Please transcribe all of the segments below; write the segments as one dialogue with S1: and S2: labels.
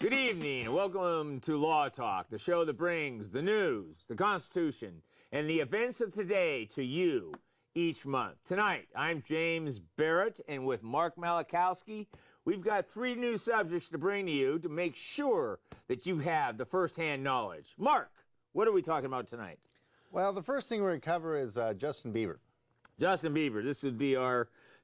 S1: Good evening. Welcome to Law Talk, the show that brings the news, the Constitution, and the events of today to you each month. Tonight, I'm James Barrett, and with Mark Malachowski, we've got 3 new subjects to bring to you to make sure that you have the first-hand knowledge. Mark, what are we talking about tonight?
S2: Well, the first thing we're going to cover is Justin Bieber.
S1: Justin Bieber.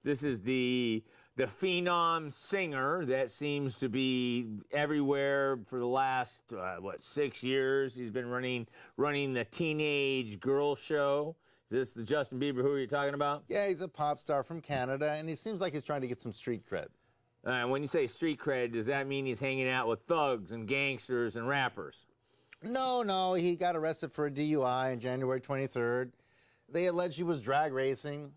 S1: This is the phenom singer that seems to be everywhere for the last 6 years. He's been running the teenage girl show. Is this the Justin Bieber who you're talking about?
S2: Yeah, he's a pop star from Canada, and he seems like he's trying to get some street cred.
S1: When you say street cred, does that mean he's hanging out with thugs and gangsters and rappers?
S2: No, he got arrested for a DUI on January 23rd. They alleged he was drag racing,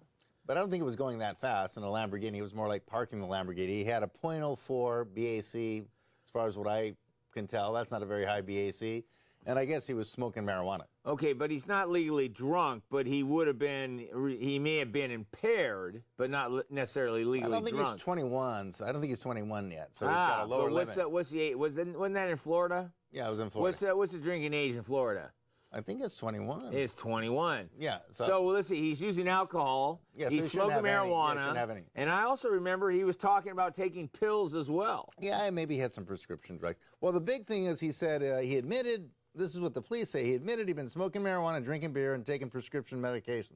S2: but I don't think it was going that fast in a Lamborghini. It was more like parking the Lamborghini. He had a .04 BAC, as far as what I can tell. That's not a very high BAC. And I guess he was smoking marijuana.
S1: Okay, but he's not legally drunk, but he may have been impaired, but not necessarily legally drunk.
S2: I don't think he's 21, so I don't think he's 21 yet, so he's got a lower limit.
S1: What's the age? Wasn't that in Florida?
S2: Yeah, it was in Florida.
S1: What's the drinking age in Florida?
S2: I think it's 21.
S1: It's 21.
S2: Yeah.
S1: So let's see, he's using alcohol.
S2: Yeah, so
S1: he's smoking marijuana.
S2: He shouldn't have any.
S1: And I also remember he was talking about taking pills as well.
S2: Yeah, maybe he had some prescription drugs. Well, the big thing is he said he admitted, this is what the police say, he admitted he'd been smoking marijuana, drinking beer, and taking prescription medication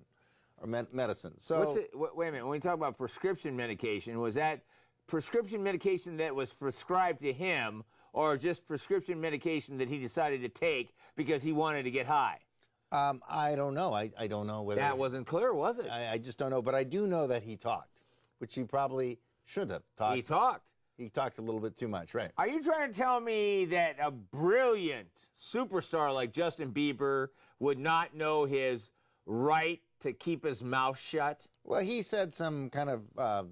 S2: or medicine. So
S1: wait a minute, when we talk about prescription medication, was that prescription medication that was prescribed to him or just prescription medication that he decided to take because he wanted to get high?
S2: I don't know. I don't know whether...
S1: That wasn't clear, was it?
S2: I just don't know. But I do know that he talked, which he probably should have talked.
S1: He talked?
S2: He talked a little bit too much, right.
S1: Are you trying to tell me that a brilliant superstar like Justin Bieber would not know his right to keep his mouth shut?
S2: Well, he said some kind of...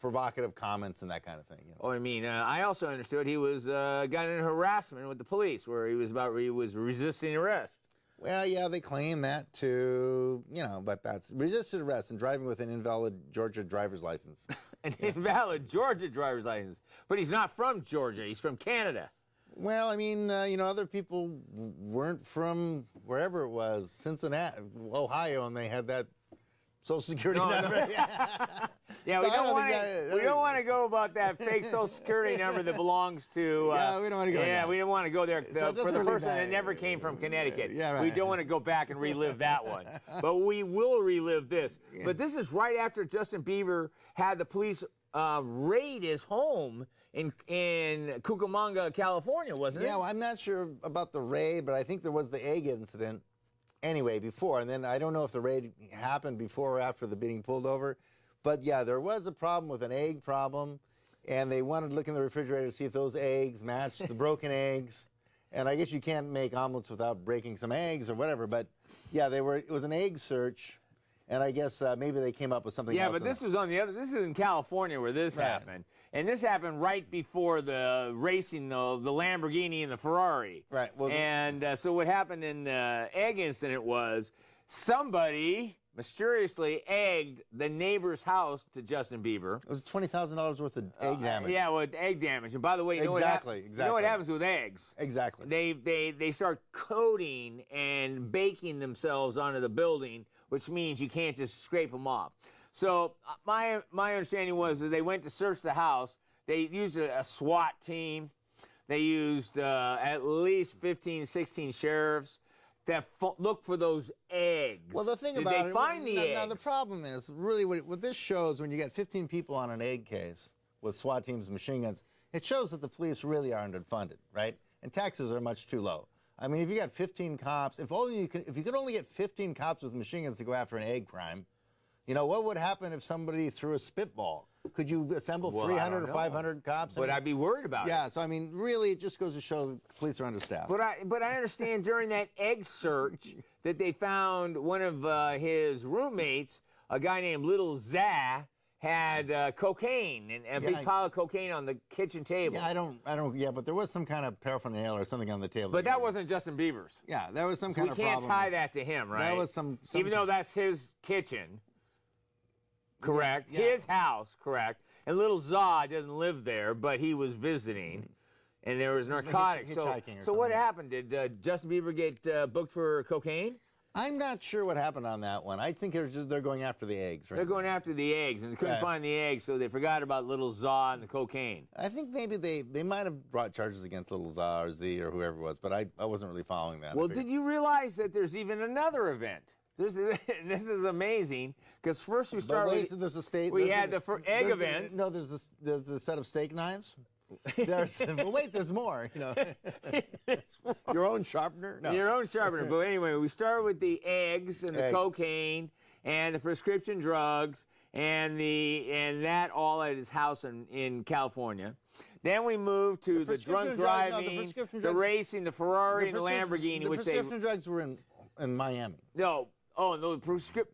S2: provocative comments and that kind of thing. You know?
S1: Oh, I mean, I also understood he was got in harassment with the police where he was resisting arrest.
S2: Well, yeah, they claim that too, but that's resisted arrest and driving with an invalid Georgia driver's license.
S1: An invalid Georgia driver's license. But he's not from Georgia. He's from Canada.
S2: Well, I mean, other people weren't from wherever it was, Cincinnati, Ohio, and they had that Social Security number.
S1: Yeah,
S2: so
S1: we don't want to go about that fake Social Security number that belongs to.
S2: Yeah, we don't want to go.
S1: Yeah, we don't want to go there
S2: So
S1: for the person that never came from Connecticut.
S2: Yeah, right.
S1: We don't want to go back and relive that one, but we will relive this.
S2: Yeah.
S1: But this is right after Justin Bieber had the police raid his home in Cucamonga, California, wasn't it?
S2: Yeah, well, I'm not sure about the raid, but I think there was the egg incident. Anyway, before, and then I don't know if the raid happened before or after the being pulled over, but yeah, there was a problem with an egg problem, and they wanted to look in the refrigerator to see if those eggs matched the broken eggs, and I guess you can't make omelets without breaking some eggs or whatever, but yeah, it was an egg search, and I guess maybe they came up with something else.
S1: Yeah, but this was on the other, this is in California where this happened. And this happened right before the racing, the Lamborghini and the Ferrari.
S2: Right. Well,
S1: and so what happened in the egg incident was somebody mysteriously egged the neighbor's house to Justin Bieber.
S2: It was $20,000 worth of egg damage.
S1: Yeah, with egg damage. And by the way, you know what happens with eggs?
S2: Exactly.
S1: They start coating and baking themselves onto the building, which means you can't just scrape them off. So my understanding was that they went to search the house. They used a SWAT team. They used at least 15, 16 sheriffs that looked for those eggs.
S2: Well, the thing
S1: Did
S2: about
S1: they
S2: it,
S1: find the eggs?
S2: Now, the problem is, really, what this shows, when you get 15 people on an egg case with SWAT teams and machine guns, it shows that the police really are underfunded, right? And taxes are much too low. I mean, if you got 15 cops, if you could only get 15 cops with machine guns to go after an egg crime, what would happen if somebody threw a spitball? Could you assemble 300 or 500 cops?
S1: But I'd be worried about it.
S2: Yeah, so I mean, really, it just goes to show the police are understaffed.
S1: But I understand during that egg search that they found one of his roommates, a guy named Little Zah, had cocaine and a big pile of cocaine on the kitchen table.
S2: Yeah, I don't. Yeah, but there was some kind of paraphernalia or something on the table.
S1: But that wasn't Justin Bieber's.
S2: Yeah, there was some kind of problem.
S1: We can't tie that to him, right?
S2: That was some
S1: even though that's his kitchen. Correct.
S2: Yeah.
S1: His house, correct. And little Zod doesn't live there, but he was visiting. and there was narcotics.
S2: Hitchhiking or
S1: So what
S2: something.
S1: happened? Did Justin Bieber get booked for cocaine?
S2: I'm not sure what happened on that one. I think they're going after the eggs, right?
S1: They're going after the eggs, and they couldn't
S2: Right.
S1: find the eggs, so they forgot about Little Zaw and the cocaine.
S2: I think maybe they might have brought charges against Little Za or Z or whoever it was, but I wasn't really following that.
S1: Well, did you realize that there's even another event? This is amazing, because first we start with...
S2: So there's a state...
S1: We had the egg event.
S2: No, there's a set of steak knives. Well, wait, there's more. You know, your own sharpener. No.
S1: Your own sharpener. But anyway, we started with the eggs and the cocaine and the prescription drugs and that all at his house in California. Then we moved to the drunk driving, the racing, the Ferrari, and the Lamborghini.
S2: The prescription drugs were in Miami.
S1: No. Oh,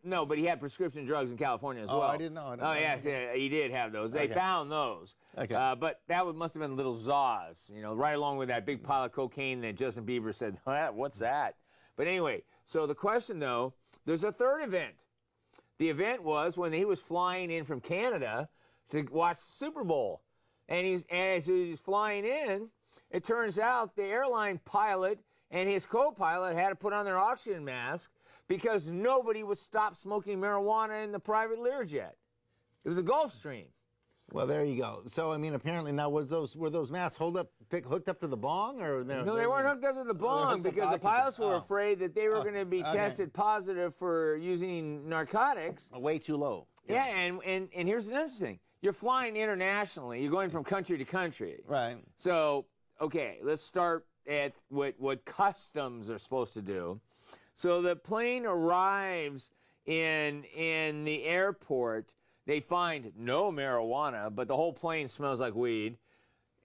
S1: no, but he had prescription drugs in California as well.
S2: I didn't know.
S1: Yes, yeah, he did have those. They found those.
S2: Okay.
S1: But that must have been Little Zaws, right along with that big pile of cocaine that Justin Bieber said, what's that? But anyway, so the question, though, there's a third event. The event was when he was flying in from Canada to watch the Super Bowl. And as he was flying in, it turns out the airline pilot and his co-pilot had to put on their oxygen mask because nobody would stop smoking marijuana in the private Learjet. It was a Gulfstream.
S2: Well, there you go. So, I mean, apparently now were those masks hooked up to the bong, or
S1: no? They weren't hooked up to the bong because the pilots were afraid that they were going to be tested positive for using narcotics.
S2: Way too low.
S1: Yeah, and here's the interesting thing: you're flying internationally. You're going from country to country.
S2: Right.
S1: So, okay, let's start at what customs are supposed to do. So the plane arrives in the airport. They find no marijuana, but the whole plane smells like weed.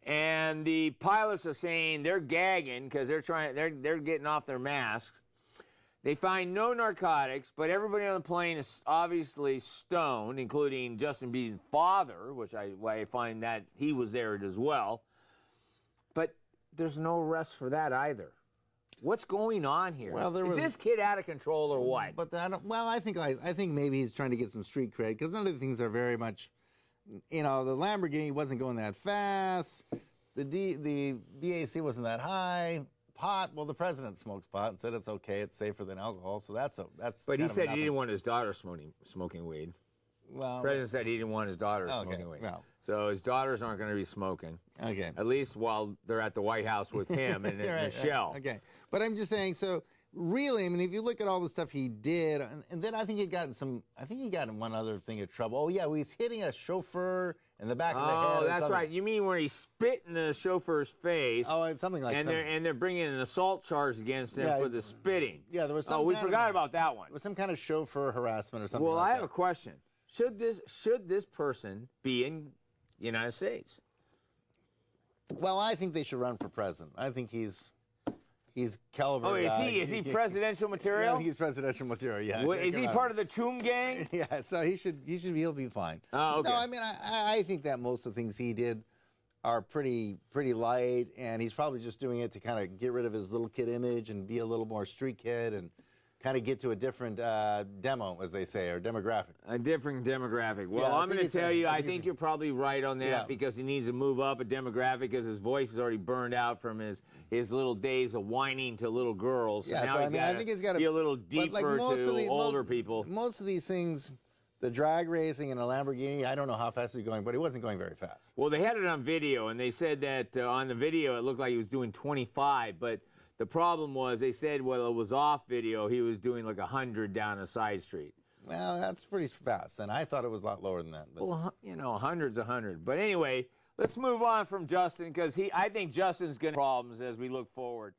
S1: And the pilots are saying they're gagging because they're getting off their masks. They find no narcotics, but everybody on the plane is obviously stoned, including Justin Bieber's father, which I find that he was there as well. But there's no arrest for that either. What's going on here?
S2: Well,
S1: is this kid out of control or what?
S2: But I think maybe he's trying to get some street cred because none of the things are very much. The Lamborghini wasn't going that fast. The BAC wasn't that high. Pot. Well, the president smokes pot and said it's okay. It's safer than alcohol. So that's.
S1: But he said he didn't want his daughter smoking weed.
S2: Well,
S1: the president said he didn't want his daughter smoking weed.
S2: Well.
S1: So his daughters aren't going to be smoking.
S2: Okay.
S1: At least while they're at the White House with him and Michelle.
S2: Okay. But I'm just saying, so really, I mean, if you look at all the stuff he did, and then I think he got in one other thing of trouble. Oh, yeah, he's hitting a chauffeur in the back of the head.
S1: Oh, that's right. You mean where he spit in the chauffeur's face.
S2: Oh, it's something like that.
S1: And they're bringing an assault charge against him for the spitting.
S2: Yeah, there was some.
S1: Oh, we forgot about that one.
S2: It was some kind of chauffeur harassment or something
S1: Well,
S2: like that.
S1: I have a question. Should this person be in the United States?
S2: Well, I think they should run for president. I think he's caliber.
S1: Oh, is he presidential material?
S2: Yeah, I think he's presidential material. Yeah.
S1: Well, is he part of the Toon Gang?
S2: Yeah. So he'll be fine.
S1: Oh, okay.
S2: No, I mean I think that most of the things he did are pretty light, and he's probably just doing it to kind of get rid of his little kid image and be a little more street kid and kind of get to a different demo, as they say, or demographic.
S1: A different demographic. Well,
S2: Yeah,
S1: I'm going to tell you, I think you're probably right on that because he needs to move up a demographic because his voice is already burned out from his little days of whining to little girls.
S2: Yeah,
S1: now
S2: so I think he's got to
S1: be a little deeper to older people.
S2: Most of these things, the drag racing in a Lamborghini, I don't know how fast he's going, but he wasn't going very fast.
S1: Well, they had it on video, and they said that on the video it looked like he was doing 25, but the problem was they said, well, it was off video. He was doing like 100 down a side street.
S2: Well, that's pretty fast. And I thought it was a lot lower than that. But.
S1: Well, 100's 100. But anyway, let's move on from Justin because I think Justin's going to have problems as we look forward.